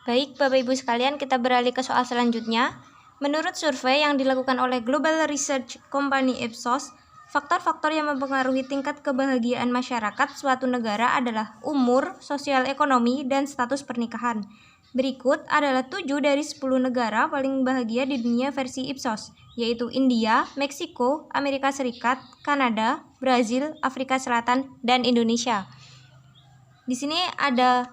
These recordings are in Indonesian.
Baik, Bapak Ibu sekalian, kita beralih ke soal selanjutnya. Menurut survei yang dilakukan oleh Global Research Company Ipsos, faktor-faktor yang mempengaruhi tingkat kebahagiaan masyarakat suatu negara adalah umur, sosial ekonomi, dan status pernikahan. Berikut adalah 7 dari 10 negara paling bahagia di dunia versi Ipsos, yaitu India, Meksiko, Amerika Serikat, Kanada, Brazil, Afrika Selatan, dan Indonesia. Di sini ada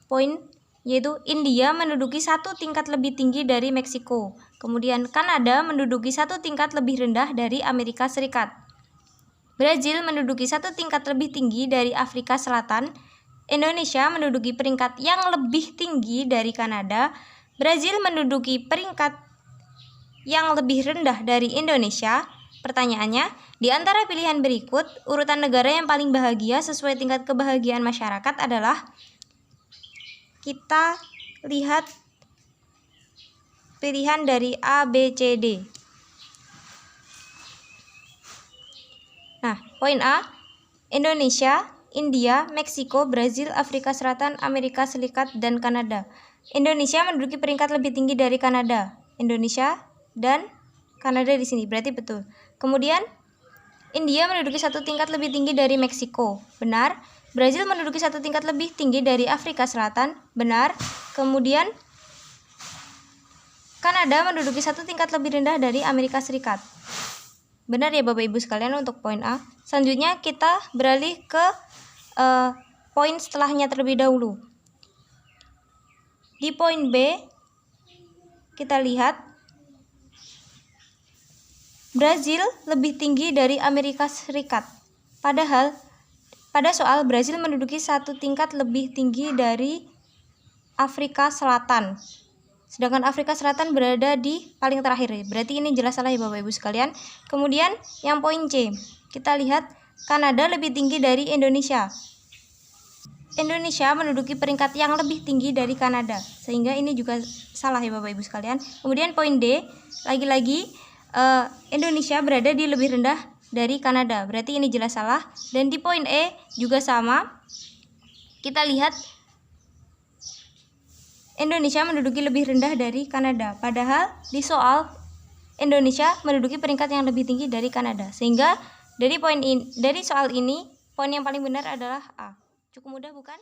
poin, yaitu India menduduki 1 tingkat lebih tinggi dari Meksiko. Kemudian Kanada menduduki 1 tingkat lebih rendah dari Amerika Serikat. Brazil menduduki 1 tingkat lebih tinggi dari Afrika Selatan. Indonesia menduduki peringkat yang lebih tinggi dari Kanada. Brazil menduduki peringkat yang lebih rendah dari Indonesia. Pertanyaannya, di antara pilihan berikut, urutan negara yang paling bahagia sesuai tingkat kebahagiaan masyarakat adalah, kita lihat pilihan dari A, B, C, D. Nah, poin A, Indonesia, India, Meksiko, Brazil, Afrika Selatan, Amerika Serikat, dan Kanada. Indonesia menduduki peringkat lebih tinggi dari Kanada. Indonesia dan Kanada di sini, berarti betul. Kemudian, India menduduki 1 tingkat lebih tinggi dari Meksiko. Benar. Brazil menduduki 1 tingkat lebih tinggi dari Afrika Selatan. Benar. Kemudian, Kanada menduduki 1 tingkat lebih rendah dari Amerika Serikat. Benar ya Bapak Ibu sekalian untuk poin A. Selanjutnya kita beralih ke poin setelahnya terlebih dahulu. Di poin B, kita lihat Brazil lebih tinggi dari Amerika Serikat. Padahal pada soal Brazil menduduki 1 tingkat lebih tinggi dari Afrika Selatan. Sedangkan Afrika Selatan berada di paling terakhir. Berarti ini jelas salah ya Bapak Ibu sekalian. Kemudian yang poin C, kita lihat Kanada lebih tinggi dari Indonesia. Indonesia menduduki peringkat yang lebih tinggi dari Kanada. Sehingga ini juga salah ya Bapak Ibu sekalian. Kemudian poin D, lagi-lagi Indonesia berada di lebih rendah dari Kanada. Berarti ini jelas salah. Dan di poin E juga sama. Kita lihat Indonesia menduduki lebih rendah dari Kanada. Padahal di soal Indonesia menduduki peringkat yang lebih tinggi dari Kanada. Sehingga dari soal ini poin yang paling benar adalah A. Cukup mudah bukan?